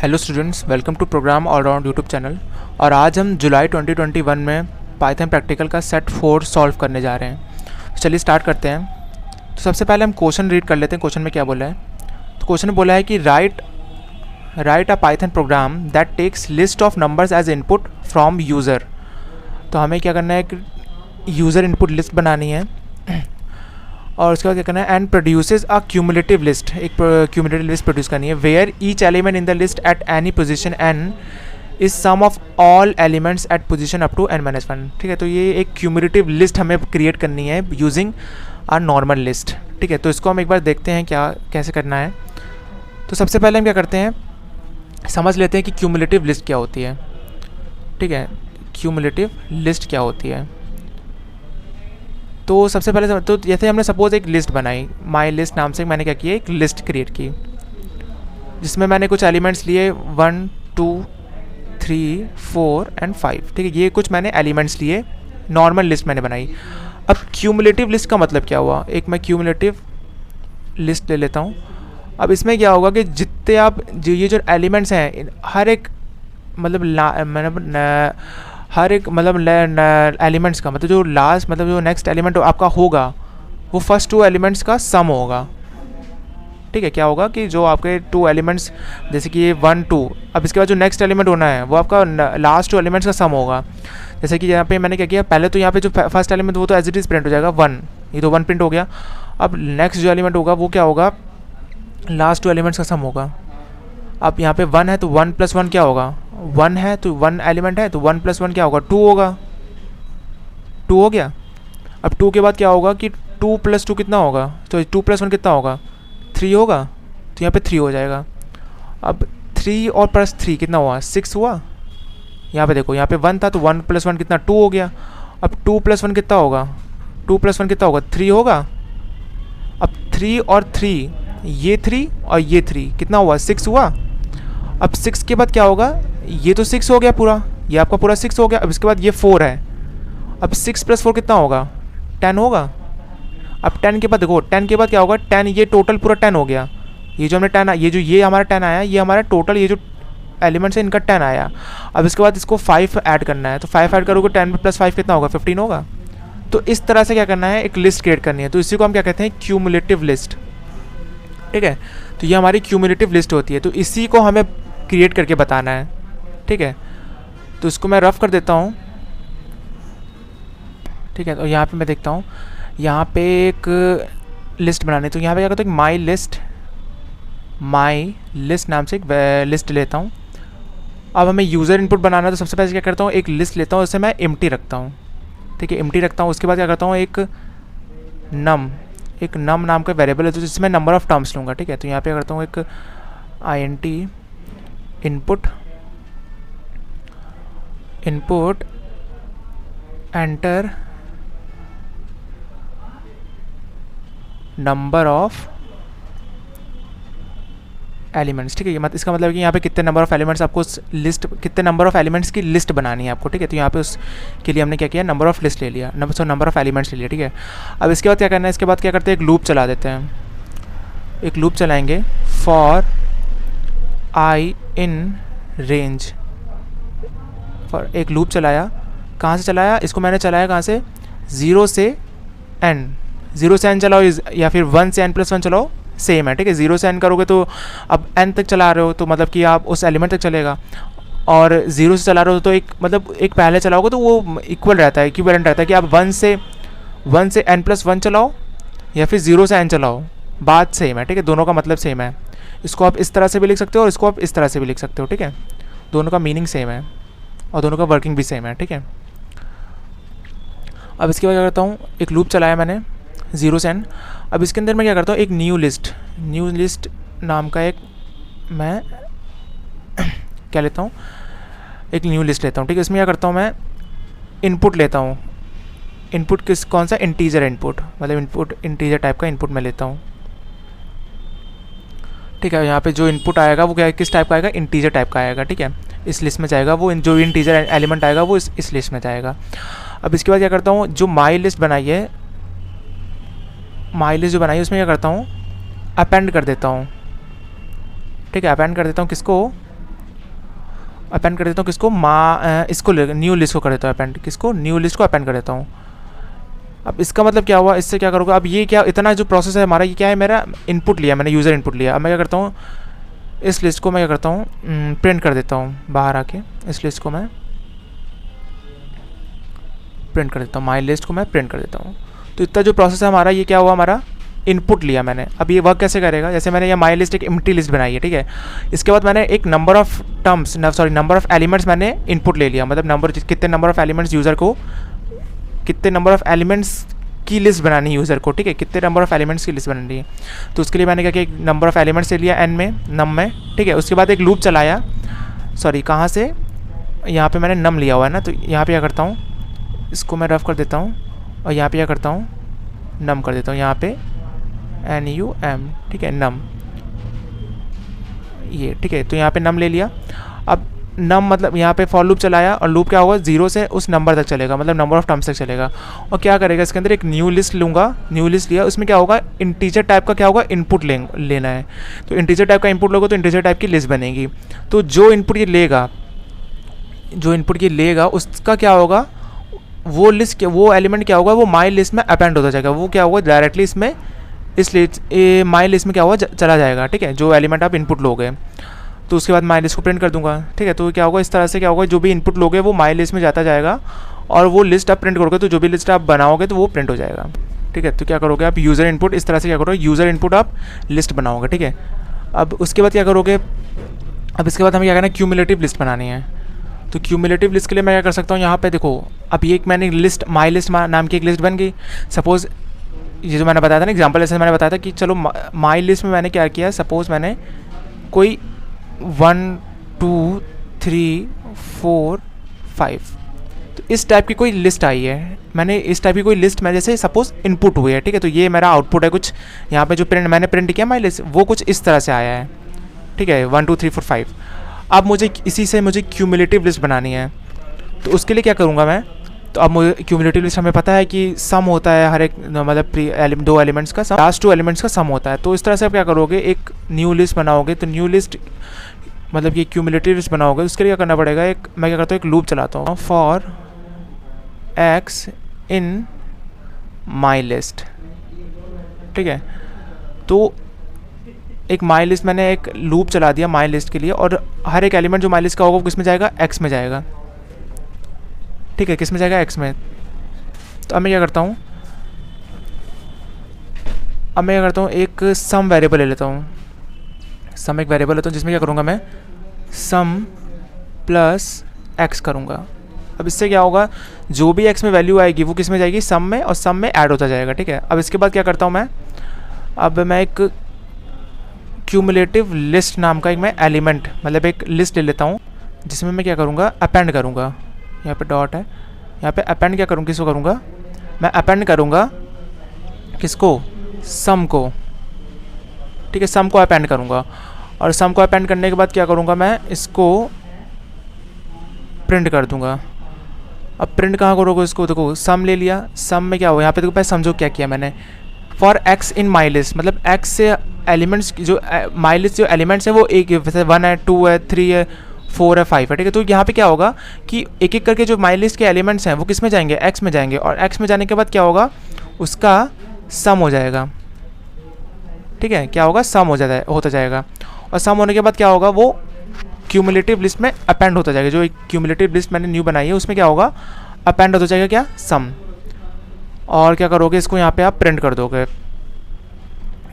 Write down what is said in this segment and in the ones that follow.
Hello students, welcome to program all round YouTube channel. और आज हम जुलाई 2021 में पाइथन प्रैक्टिकल का सेट 4 सॉल्व करने जा रहे हैं। तो चलिए स्टार्ट करते हैं। तो सबसे पहले हम क्वेश्चन रीड कर लेते हैं। क्वेश्चन में क्या बोला है? तो क्वेश्चन में बोला है कि write a Python program that takes list of numbers as input from user. तो हमें क्या करना है कि यूज़र इनपुट लिस्ट बनानी है और उसके बाद क्या करना है, and produces a cumulative list, एक क्यूमुलेटिव लिस्ट प्रोड्यूस करनी है where each element in the list at any position n is sum of all elements at position up to n-1। ठीक है, तो ये एक क्यूमुलेटिव लिस्ट हमें क्रिएट करनी है यूजिंग अ नॉर्मल लिस्ट। ठीक है, तो इसको हम एक बार देखते हैं क्या कैसे करना है। तो सबसे पहले हम क्या करते हैं, समझ लेते हैं कि क्यूमुलेटिव लिस्ट क्या होती है। ठीक है, क्यूमुलेटिव लिस्ट क्या होती है। तो सबसे पहले तो जैसे हमने सपोज एक लिस्ट बनाई, माई लिस्ट नाम से मैंने क्या किया, एक लिस्ट क्रिएट की जिसमें मैंने कुछ एलिमेंट्स लिए 1 2 3 4 एंड 5। ठीक है, ये कुछ मैंने एलिमेंट्स लिए, नॉर्मल लिस्ट मैंने बनाई। अब क्यूमुलेटिव लिस्ट का मतलब क्या हुआ, एक मैं क्यूमुलेटिव लिस्ट ले लेता हूँ। अब इसमें क्या होगा कि जितने आप ये जो एलिमेंट्स हैं हर एक हर एक एलिमेंट्स का मतलब जो लास्ट मतलब जो नेक्स्ट एलिमेंट आपका होगा वो फर्स्ट 2 एलिमेंट्स का सम होगा। ठीक है, क्या होगा कि जो आपके 2 एलिमेंट्स जैसे कि ये 1 2, अब इसके बाद जो नेक्स्ट एलिमेंट होना है वो आपका लास्ट 2 एलिमेंट्स का सम होगा। जैसे कि यहाँ पे मैंने क्या किया, पहले तो यहाँ पे जो फर्स्ट एलिमेंट वो तो एज इट इज़ प्रिंट हो जाएगा 1, ये तो 1 प्रिंट हो गया। अब नेक्स्ट जो एलिमेंट होगा वो क्या होगा, लास्ट 2 एलिमेंट्स का सम होगा। अब यहाँ पे 1 है तो 1 + 1 क्या होगा, 1 है तो 1 एलिमेंट है तो 1 + 1 क्या होगा, 2 होगा, 2 हो गया। अब 2 के बाद क्या होगा कि 2 + 2 कितना होगा, तो 2 + 1 कितना होगा, 3 होगा, तो यहाँ पे 3 हो जाएगा। अब 3 और +3 कितना हुआ, 6 हुआ। यहाँ पे देखो, यहाँ पे 1 था तो 1 + 1 कितना, 2 हो गया। अब 2 + 1 कितना होगा, 2 + 1 कितना होगा, 3 होगा। अब 3 और 3, ये 3 और ये 3 कितना हुआ, 6 हुआ। अब 6 के बाद क्या होगा, ये तो 6 हो गया पूरा, ये आपका पूरा 6 हो गया। अब इसके बाद ये 4 है, अब 6 + 4 कितना होगा, 10 होगा। अब 10 के बाद देखो, 10 के बाद क्या होगा, 10, ये टोटल पूरा 10 हो गया। ये जो हमने 10, ये हमारा 10 आया, ये हमारा टोटल ये जो एलिमेंट्स है इनका 10 आया। अब इसके बाद इसको 5 ऐड करना है, तो 5 ऐड करोगे 10 + 5 कितना होगा, 15 होगा। तो इस तरह से क्या करना है, एक लिस्ट क्रिएट करनी है। तो इसी को हम क्या कहते हैं, क्यूमुलेटिव लिस्ट। ठीक है, तो ये हमारी क्यूमुलेटिव लिस्ट होती है। तो इसी को हमें क्रिएट करके बताना है। ठीक है, तो इसको मैं रफ कर देता हूँ। ठीक है, तो यहाँ पे मैं देखता हूँ, यहाँ पे एक लिस्ट बनानी है। तो यहाँ पे क्या करता हूँ, माई लिस्ट नाम से एक लिस्ट लेता हूँ। अब हमें यूज़र इनपुट बनाना है, तो सबसे पहले क्या करता हूँ, एक लिस्ट लेता हूँ, उससे मैं एम्प्टी रखता हूँ। ठीक है, एम्प्टी रखता हूँ। उसके बाद क्या करता हूँ, एक नम नाम का वेरिएबल है तो जिसमें नंबर ऑफ़ टर्म्स लूँगा। ठीक है, तो यहाँ पे करता हूँ एक int input enter number of elements. ठीक है, इसका मतलब है कि यहाँ पे कितने नंबर ऑफ एलिमेंट्स आपको लिस्ट, कितने नंबर ऑफ एलिमेंट्स की लिस्ट बनानी है आपको। ठीक है, तो यहाँ पे उसके लिए हमने क्या किया, नंबर ऑफ लिस्ट ले लिया, नंबर ऑफ एलिमेंट्स ले लिया। ठीक है, अब इसके बाद क्या करना है, इसके बाद क्या करते हैं, एक लूप चला देते हैं। एक लूप चलाएंगे, for I in range, for एक लूप चलाया। कहाँ से चलाया, इसको मैंने चलाया कहाँ से, 0 से n चलाओ या फिर 1 से n+1 चलाओ, सेम है। ठीक है, 0 से n करोगे तो अब n तक चला रहे हो तो मतलब कि आप उस एलिमेंट तक चलेगा, और 0 से चला रहे हो तो एक मतलब एक पहले चलाओगे तो वो इक्वल रहता है, इक्विवेलेंट रहता है कि आप 1 से n+1 चलाओ या फिर 0 से n चलाओ, बात सेम है। ठीक है, दोनों का मतलब सेम है। इसको आप इस तरह से भी लिख सकते हो और इसको आप इस तरह से भी लिख सकते हो। ठीक है, दोनों का मीनिंग सेम है और दोनों का वर्किंग भी सेम है। ठीक है, अब इसके बाद क्या करता हूँ, एक लूप चलाया मैंने 0 से n। अब इसके अंदर मैं क्या करता हूँ, एक न्यू लिस्ट नाम का एक मैं क्या लेता हूँ, एक न्यू लिस्ट लेता हूँ। ठीक है, इसमें क्या करता हूँ, मैं इनपुट लेता हूँ। इनपुट कौन सा, इंटीजर इनपुट, मतलब इंटीजर टाइप का इनपुट मैं लेता हूँ। ठीक है, यहाँ पे जो इनपुट आएगा वो क्या, किस टाइप का आएगा, इंटीजर टाइप का आएगा। ठीक है, इस लिस्ट में जाएगा वो, जो इंटीजर एलिमेंट आएगा वो इस लिस्ट में जाएगा। अब इसके बाद क्या करता हूँ, जो माई लिस्ट बनाई है, उसमें क्या करता हूँ, अपेंड कर देता हूँ। ठीक है, अपेंड कर देता हूँ किसको, अपेंड कर देता हूँ किसको, इसको न्यू लिस्ट को कर देता हूँ अपेंड, किसको, न्यू लिस्ट को अपेंड कर देता हूँ। अब इसका मतलब क्या हुआ, इससे क्या करूँगा, अब ये क्या इतना जो प्रोसेस है हमारा, ये क्या है, मेरा इनपुट लिया मैंने, यूज़र इनपुट लिया। अब मैं क्या करता हूँ, इस लिस्ट को मैं क्या करता हूँ, प्रिंट कर देता हूँ बाहर आके, इस लिस्ट को मैं प्रिंट कर देता हूँ, माई लिस्ट को मैं प्रिंट कर देता हूँ। तो इतना जो प्रोसेस है हमारा, ये क्या हुआ, हमारा इनपुट लिया मैंने। अब ये वर्क कैसे करेगा, जैसे मैंने ये माई लिस्ट एक एम्प्टी लिस्ट बनाई है, ठीक है। इसके बाद मैंने एक number of terms, number of elements मैंने इनपुट ले लिया, मतलब कितने नंबर ऑफ एलिमेंट्स यूज़र को, कितने नंबर ऑफ एलिमेंट्स की लिस्ट बनानी है यूज़र को, ठीक है, कितने नंबर ऑफ एलिमेंट्स की लिस्ट बनानी है। तो उसके लिए मैंने क्या किया, एक नंबर ऑफ एलिमेंट्स ले लिया एन में, नम में, ठीक है। उसके बाद एक लूप चलाया, सॉरी कहाँ से, यहाँ पे मैंने नम लिया हुआ है ना, तो यहाँ पे क्या करता हूँ, इसको मैं रफ कर देता हूँ और यहाँ पे क्या करता हूँ, नम कर देता हूँ, यहाँ पे NUM, ठीक है, नम, ये ठीक है। तो यहाँ पे नम ले लिया। अब नम मतलब यहाँ पे फॉर लूप चलाया और लूप क्या होगा, 0 से उस नंबर तक चलेगा, मतलब नंबर ऑफ टर्म्स तक चलेगा। और क्या करेगा, इसके अंदर एक न्यू लिस्ट लूँगा, न्यू लिस्ट लिया, उसमें क्या होगा, इंटीजर टाइप का क्या होगा, इनपुट लेना है। तो इंटीजर टाइप का इनपुट लोगे तो इंटीजर टाइप की लिस्ट बनेगी। तो जो इनपुट ये लेगा, जो इनपुट ये लेगा उसका क्या होगा, वो लिस्ट, वो एलिमेंट क्या होगा, वो माई लिस्ट में अपेंड होता जाएगा। वो क्या होगा, डायरेक्टली इसमें, इस लिस्ट माई लिस्ट में क्या होगा, चला जाएगा, ठीक है, जो एलिमेंट आप इनपुट लोगे। तो उसके बाद माई लिस्ट को प्रिंट कर दूंगा, ठीक है। तो क्या होगा, इस तरह से क्या होगा, जो भी इनपुट लोगे वो माई लिस्ट में जाता जाएगा और वो लिस्ट आप प्रिंट करोगे तो जो भी लिस्ट आप बनाओगे तो वो प्रिंट हो जाएगा, ठीक है। तो क्या करोगे आप, यूज़र इनपुट, इस तरह से क्या करोगे, यूज़र इनपुट आप लिस्ट बनाओगे, ठीक है। अब उसके बाद क्या करोगे, अब इसके बाद हमें क्या करना है, क्यूमुलेटिव लिस्ट बनानी है। तो क्यूमुलेटिव लिस्ट के लिए मैं क्या कर सकता हूँ, यहाँ पे देखो, अब ये एक मैंने लिस्ट, माई लिस्ट नाम की एक लिस्ट बन गई। सपोज़ ये जो मैंने बताया था ना, एग्जाम्पल ऐसे मैंने बताया था कि चलो माई लिस्ट में मैंने क्या किया, सपोज़ मैंने कोई 1 2 3 4 5 तो इस टाइप की कोई लिस्ट आई है, मैंने इस टाइप की कोई लिस्ट में जैसे सपोज़ इनपुट हुई है, ठीक है। तो ये मेरा आउटपुट है कुछ, यहाँ पे जो मैंने प्रिंट किया माई लिस्ट, वो कुछ इस तरह से आया है, ठीक है, 1 2 3 4 5। अब मुझे इसी से मुझे क्यूमुलेटिव लिस्ट बनानी है। तो उसके लिए क्या करूँगा मैं, तो अब मुझे क्यूमुलेटिव लिस्ट हमें पता है कि सम होता है हर एक, मतलब दो एलिमेंट्स का सम, लास्ट 2 एलिमेंट्स का सम होता है। तो इस तरह से आप क्या करोगे, एक न्यू लिस्ट बनाओगे। तो न्यू लिस्ट मतलब ये क्यूमुलेटिव लिस्ट बनाओगे, उसके लिए क्या करना पड़ेगा, एक मैं क्या करता हूँ, एक लूप चलाता हूँ, for x in my list, ठीक है। तो एक माई लिस्ट मैंने एक लूप चला दिया माई लिस्ट के लिए, और हर एक एलिमेंट जो माई लिस्ट का होगा वो किस में जाएगा, एक्स में जाएगा, ठीक है, किस में जाएगा, एक्स में। तो अब मैं क्या करता हूँ, एक सम वेरिएबल ले लेता हूँ, सम एक वेरिएबल लेता हूँ जिसमें क्या करूँगा मैं, सम प्लस एक्स करूँगा। अब इससे क्या होगा, जो भी एक्स में वैल्यू आएगी वो किस में जाएगी, सम में, और सम में ऐड होता जाएगा, ठीक है। अब इसके बाद क्या करता हूँ मैं, अब मैं एक क्यूमुलेटिव लिस्ट नाम का एक मैं एलिमेंट, मतलब एक लिस्ट ले लेता हूँ जिसमें मैं क्या करूँगा, अपेंड करूँगा। यहाँ पे डॉट है, यहाँ पे अपेंड क्या करूँ, किसको करूँगा, मैं अपेंड करूँगा किसको, सम को, ठीक है, सम को अपेंड करूँगा। और सम को अपेंड करने के बाद क्या करूँगा, मैं इसको प्रिंट कर दूँगा। अब प्रिंट कहाँ करोगे इसको, देखो सम ले लिया, सम में क्या हुआ, यहाँ पे देखो पहले समझो क्या किया मैंने, for x in my list, मतलब एक्स से एलिमेंट्स जो माई लिस्ट जो एलिमेंट्स है वो एक, जैसे 1 है, 2 है, 3 है, 4 है, 5 है, ठीक है। तो यहाँ पे क्या होगा कि एक एक करके जो माई लिस्ट के एलिमेंट्स हैं वो किस में जाएंगे, एक्स में जाएंगे, और एक्स में जाने के बाद क्या होगा, उसका सम हो जाएगा, ठीक है, क्या होगा, सम होता जाएगा। और सम होने के बाद क्या होगा, वो क्यूमुलेटिव लिस्ट में अपेंड होता जाएगा। जो एक क्यूमुलेटिव लिस्ट मैंने न्यू बनाई है उसमें क्या होगा, अपेंड होता जाएगा क्या, सम। और क्या करोगे, इसको यहाँ पे आप प्रिंट कर दोगे।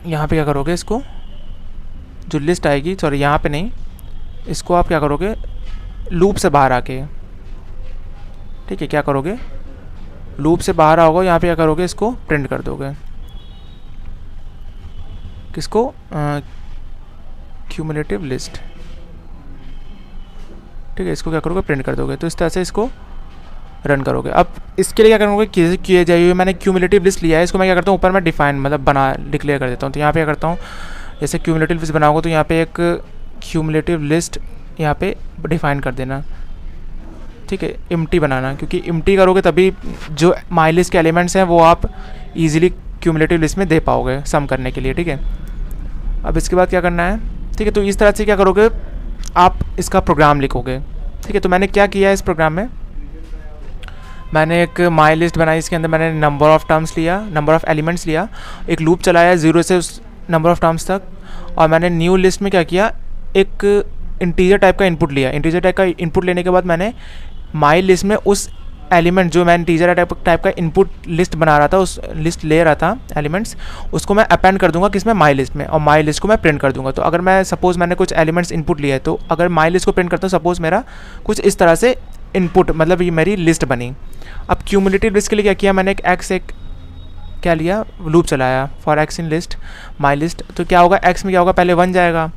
यहाँ पे क्या करोगे, इसको जो लिस्ट आएगी, सॉरी यहाँ पे नहीं, इसको आप क्या करोगे, लूप से बाहर आके, ठीक है, क्या करोगे, लूप से बाहर आओगे, यहाँ पे क्या करोगे, इसको प्रिंट कर दोगे, किसको, क्यूमुलेटिव लिस्ट, ठीक है, इसको क्या करोगे, प्रिंट कर दोगे। तो इस तरह से इसको रन करोगे। अब इसके लिए क्या करोगे, किए जाइए, मैंने क्यूमुलेटिव लिस्ट लिया है, इसको मैं क्या करता हूँ, ऊपर मैं डिफाइन मतलब डिक्लेयर कर देता हूँ। तो यहाँ पे क्या करता हूँ, जैसे क्यूमुलेटिव लिस्ट बनाओगे तो यहाँ पे एक क्यूमुलेटिव लिस्ट यहाँ पे डिफाइन कर देना, ठीक है, एम्प्टी बनाना, क्योंकि एम्प्टी करोगे तभी जो माई लिस्ट के एलिमेंट्स हैं वो आप इजीली क्यूमुलेटिव लिस्ट में दे पाओगे सम करने के लिए, ठीक है। अब इसके बाद क्या करना है, ठीक है। तो इस तरह से क्या करोगे, आप इसका प्रोग्राम लिखोगे, ठीक है, तो मैंने क्या किया है इस प्रोग्राम में, मैंने एक माई लिस्ट बनाई, इसके अंदर मैंने नंबर ऑफ़ टर्म्स लिया, नंबर ऑफ़ एलिमेंट्स लिया, एक लूप चलाया 0 से उस नंबर ऑफ़ टर्म्स तक, और मैंने न्यू लिस्ट में क्या किया, एक इंटीजर टाइप का इनपुट लिया। इंटीजर टाइप का इनपुट लेने के बाद मैंने माई लिस्ट में उस एलिमेंट जो मैं इंटीजर टाइप का इनपुट लिस्ट बना रहा था, उस लिस्ट ले रहा था एलिमेंट्स, उसको मैं अपेंड कर दूंगा किसमें, माई लिस्ट में, और माई लिस्ट को मैं प्रिंट कर दूंगा। तो अगर मैं सपोज़ मैंने कुछ एलिमेंट्स इनपुट लिया है, तो अगर माई लिस्ट को प्रिंट करता हूँ, सपोज़ मेरा कुछ इस तरह से इनपुट, मतलब ये मेरी लिस्ट बनी। अब क्यूमुलेटिव लिस्ट के लिए क्या किया मैंने, एक क्या लिया, लूप चलाया for x in list my list. तो क्या होगा, एक्स में क्या होगा, पहले 1 जाएगा,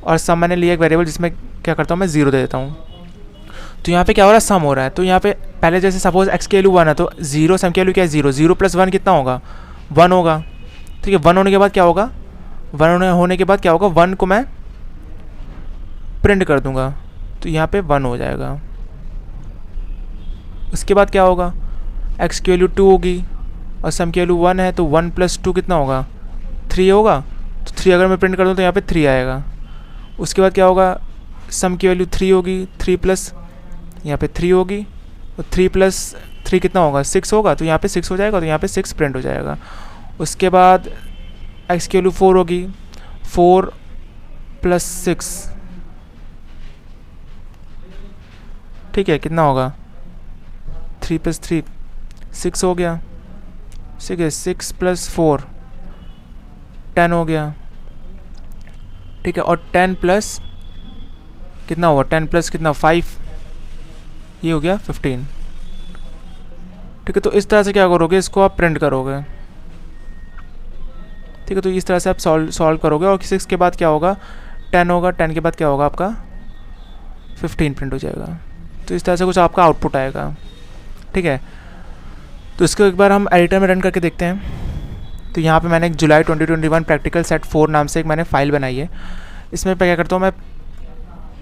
और सम मैंने लिया एक वेरिएबल जिसमें क्या करता हूँ मैं 0 दे देता हूँ। तो यहाँ पे क्या हो रहा है, सम हो रहा है। तो यहाँ पे पहले जैसे सपोज एक्स की वैल्यू 1 है, तो 0 सम की वैल्यू क्या है, 0, 0 + 1 कितना होगा, 1 होगा। ठीक है, 1 होने के बाद क्या होगा, 1 होने के बाद क्या होगा, 1 को मैं प्रिंट कर दूंगा, तो यहाँ पे 1 हो जाएगा। उसके बाद क्या होगा, एक्स की वैल्यू 2 होगी और सम की वैल्यू 1 है, तो 1 + 2 कितना होगा, 3 होगा। तो 3 अगर मैं प्रिंट कर दूँ तो यहाँ पे 3 आएगा। उसके बाद क्या होगा, सम की वैल्यू 3 होगी, 3 प्लस यहाँ पे 3 होगी, और 3 + 3 कितना होगा, 6 होगा, तो यहाँ पे 6 हो जाएगा, तो यहाँ पे 6 प्रिंट हो जाएगा। उसके बाद एक्स की वैल्यू 4 होगी, 4 + 6, ठीक है, कितना होगा, 3 + 3 6 हो गया, 6 + 4 10 हो गया। ठीक है, और 10 प्लस कितना हुआ, 10 प्लस कितना 5, ये हो गया 15। ठीक है, तो इस तरह से क्या करोगे, इसको आप प्रिंट करोगे। ठीक है, तो इस तरह से आप सॉल्व करोगे, और 6 के बाद क्या होगा, 10 होगा, 10 के बाद क्या होगा आपका 15 प्रिंट हो जाएगा। तो इस तरह से कुछ आपका आउटपुट आएगा। ठीक है, तो इसको एक बार हम एडिटर में रन करके देखते हैं। तो यहाँ पे मैंने एक जुलाई 2021 प्रैक्टिकल सेट 4 नाम से एक मैंने फ़ाइल बनाई है। इसमें क्या करता हूँ मैं,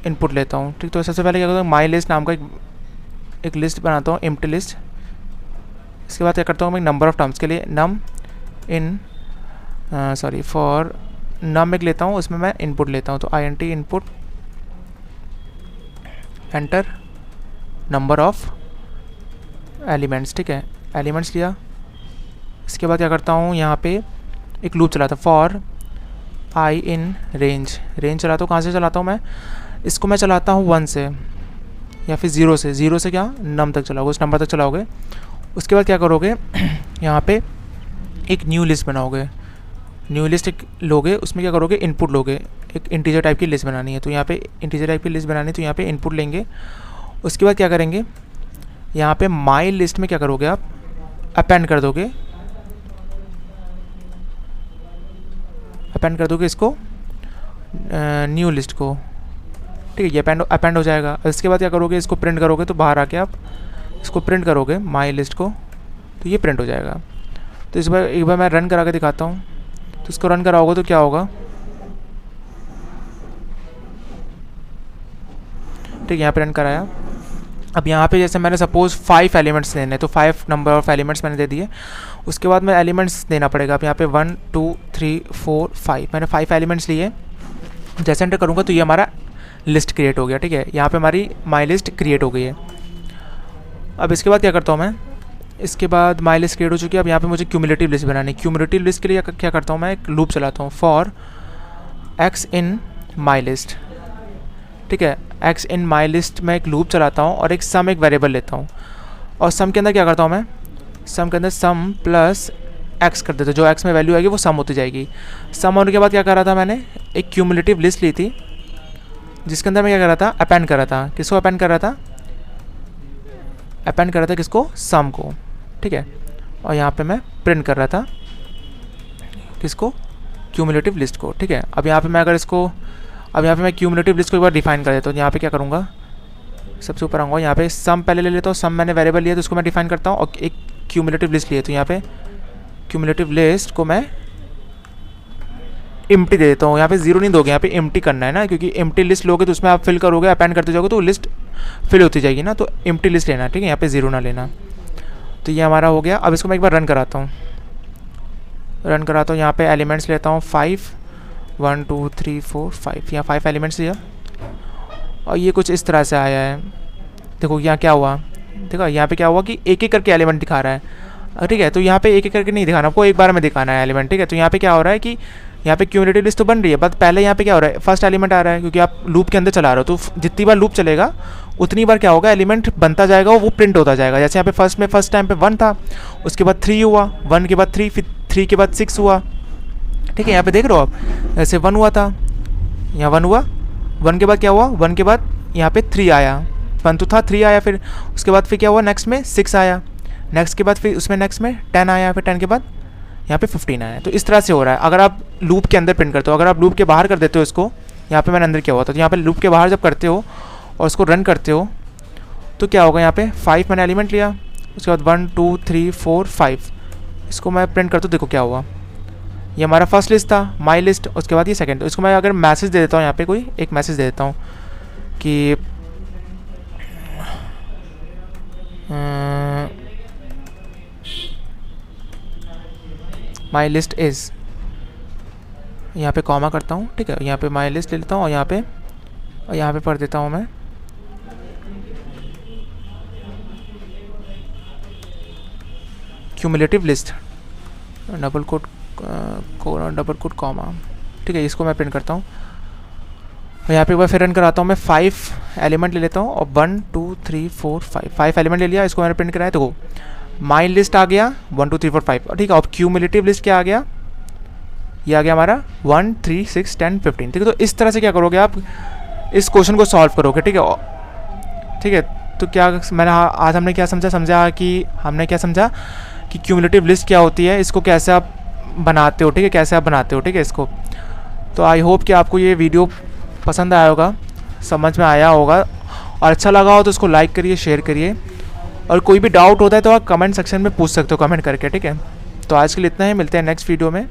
इनपुट लेता हूँ। ठीक, तो सबसे पहले क्या करता हूँ, माई लिस्ट नाम का एक लिस्ट बनाता हूँ, एम्प्टी लिस्ट। इसके बाद क्या करता हूँ मैं, नंबर ऑफ़ टर्म्स के लिए नम इन फॉर नम एक लेता हूँ, उसमें मैं इनपुट लेता हूँ। तो int input enter number of elements. ठीक है, एलिमेंट्स लिया। इसके बाद क्या करता हूँ, यहाँ पे एक लूप चलाता हूँ, फॉर आई इन रेंज चलाता हूँ। कहाँ से चलाता हूँ मैं, इसको मैं चलाता हूँ 1 से या फिर 0 से क्या नम तक चलाओगे, उस नंबर तक चलाओगे। उसके बाद क्या करोगे, यहाँ पे एक न्यू लिस्ट बनाओगे, न्यू लिस्ट एक लोगे, उसमें क्या करोगे, इनपुट लोगे, एक इंटीजर टाइप की लिस्ट बनानी है। तो यहाँ पे इंटीजर टाइप की लिस्ट बनानी है, तो यहाँ पे इनपुट लेंगे। उसके बाद क्या करेंगे, यहाँ पे माई लिस्ट में क्या करोगे, आप अपेंड कर दोगे, इसको न्यू लिस्ट को। ठीक है, ये अपेंड हो जाएगा। इसके बाद क्या करोगे, इसको प्रिंट करोगे, तो बाहर आके आप इसको प्रिंट करोगे माई लिस्ट को, तो ये प्रिंट हो जाएगा। तो इस बार एक बार मैं रन करा के दिखाता हूँ। तो इसको रन कराओगे तो क्या होगा, ठीक है, यहाँ पे रन कराया। अब यहाँ पे जैसे मैंने सपोज़ 5 एलिमेंट्स देने, तो 5 नंबर ऑफ एलिमेंट्स मैंने दे दिए। उसके बाद मैं एलिमेंट्स देना पड़ेगा। अब यहाँ पे 1 2 3 4 5 मैंने 5 एलिमेंट्स लिए। जैसे एंटर करूँगा तो ये हमारा लिस्ट क्रिएट हो गया। ठीक है, यहाँ पे हमारी माई लिस्ट क्रिएट हो गई है। अब इसके बाद क्या करता हूँ मैं, इसके बाद माई लिस्ट क्रिएट हो चुकी है। अब यहाँ पे मुझे क्यूमुलेटिव लिस्ट बनानी है। क्यूमुलेटिव लिस्ट के लिए क्या करता हूँ मैं, एक लूप चलाता हूँ, for x in my list. ठीक है, एक्स इन माई लिस्ट में एक लूप चलाता हूँ और एक सम एक वेरिएबल लेता हूँ। और सम के अंदर क्या करता हूँ मैं, सम के अंदर सम प्लस एक्स कर देता हूँ। जो एक्स में वैल्यू आएगी वो सम होती जाएगी। सम होने के बाद क्या कर रहा था मैंने, एक क्यूमुलेटिव लिस्ट ली थी जिसके अंदर मैं क्या कर रहा था, अपेंड कर रहा था। किसको अपेंड कर रहा था, अपेंड कर रहा था किसको, सम को। ठीक है, और यहाँ पे मैं प्रिंट कर रहा था किसको, क्यूमुलेटिव लिस्ट को। ठीक है, अब यहाँ पे मैं अगर इसको, अब यहाँ पे मैं क्यूमुलेटिव लिस्ट को एक बार डिफाइन कर देता हूँ। यहाँ पे क्या करूँगा, सबसे ऊपर आऊँगा, यहाँ पे सम पहले ले लेता हूँ। सम मैंने वेरिएबल लिया तो उसको मैं डिफाइन करता हूँ, और एक क्यूमुलेटिव लिस्ट लिए तो यहाँ पे क्यूमुलेटिव लिस्ट को मैं एम्प्टी दे देता हूँ। यहाँ पे 0 नहीं दोगे, यहाँ पे एम्प्टी करना है ना, क्योंकि एम्प्टी लिस्ट लोगे तो उसमें आप फिल करोगे, अपेंड करते जाओगे तो लिस्ट फिल होती जाएगी ना, तो एम्प्टी लिस्ट लेना। ठीक है, यहाँ पे 0 ना लेना। तो ये हमारा हो गया। अब इसको मैं एक बार रन कराता हूँ, यहाँ पे एलिमेंट्स लेता हूँ 5 1 2 3 4 5, यहाँ 5 एलिमेंट्स लिया और ये कुछ इस तरह से आया है। देखो यहाँ क्या हुआ, देखो यहाँ पे क्या हुआ कि एक एक करके एलिमेंट दिखा रहा है, ठीक है। तो यहाँ पे एक एक करके नहीं दिखाना, आपको एक बार में दिखाना है एलिमेंट, ठीक है। तो यहाँ पे क्या हो रहा है कि यहाँ पे क्यूमुलेटिव लिस्ट तो बन रही है, बट पहले यहाँ पे क्या हो रहा है, फर्स्ट एलिमेंट आ रहा है, क्योंकि आप लूप के अंदर चला रहे हो, तो जितनी बार लूप चलेगा उतनी बार क्या होगा, एलिमेंट बनता जाएगा, वो प्रिंट होता जाएगा। जैसे यहाँ पे फर्स्ट टाइम पे 1 था, उसके बाद 3 हुआ, 1 के बाद 3, फिर 3 के बाद 6 हुआ, ठीक है। यहाँ पे देख रहे हो आप, ऐसे 1 हुआ था, यहाँ 1 हुआ, 1 के बाद क्या हुआ, 1 के बाद यहाँ पे 3 आया, 1 तो था, 3 आया, फिर उसके बाद फिर क्या हुआ, नेक्स्ट में 6 आया, नेक्स्ट के बाद फिर उसमें नेक्स्ट में 10 आया, फिर 10 के बाद यहाँ पे 15 आया। तो इस तरह से हो रहा है अगर आप लूप के अंदर प्रिंट करते हो। अगर आप लूप के बाहर कर देते हो इसको, यहाँ पे मैंने अंदर किया हुआ था, तो यहाँ पे लूप के बाहर जब करते हो और उसको रन करते हो तो क्या होगा, यहाँ पे 5 मैंने एलिमेंट लिया, उसके बाद 1 2 3 4 5, इसको मैं प्रिंट करता हूँ, देखो क्या हुआ, ये हमारा फर्स्ट लिस्ट था, माई लिस्ट, उसके बाद ये सेकंड। तो इसको मैं अगर मैसेज दे देता हूँ, यहाँ पे कोई एक मैसेज दे देता हूँ कि माई लिस्ट इज़, यहाँ पे कॉमा करता हूँ, ठीक है, यहाँ पे माई लिस्ट ले लेता हूँ और यहाँ पे पढ़ देता हूँ मैं cumulative list, double coat comma, ठीक है। इसको मैं प्रिंट करता हूँ और यहाँ पे एक बार फिर रन कराता हूँ मैं, 5 एलिमेंट ले लेता हूँ और 1 2 3 4 5 एलिमेंट ले लिया, इसको मैंने प्रिंट कराया। देखो माई लिस्ट आ गया 1 2 3 4 5, ठीक है। अब क्यूमुलेटिव लिस्ट क्या आ गया, ये आ गया हमारा 1 3 6 10 15, ठीक है। तो इस तरह से क्या करोगे आप, इस क्वेश्चन को सॉल्व करोगे, ठीक है, ठीक है। तो क्या मैंने आज हमने क्या समझा कि क्यूमुलेटिव लिस्ट क्या होती है, इसको कैसे आप बनाते हो, ठीक है, कैसे आप बनाते हो, ठीक है, इसको। तो आई होप कि आपको ये वीडियो पसंद आया होगा, समझ में आया होगा, और अच्छा लगा हो तो इसको लाइक करिए, शेयर करिए, और कोई भी डाउट होता है तो आप कमेंट सेक्शन में पूछ सकते हो, कमेंट करके, ठीक है। तो आज के लिए इतना ही, मिलते हैं नेक्स्ट वीडियो में।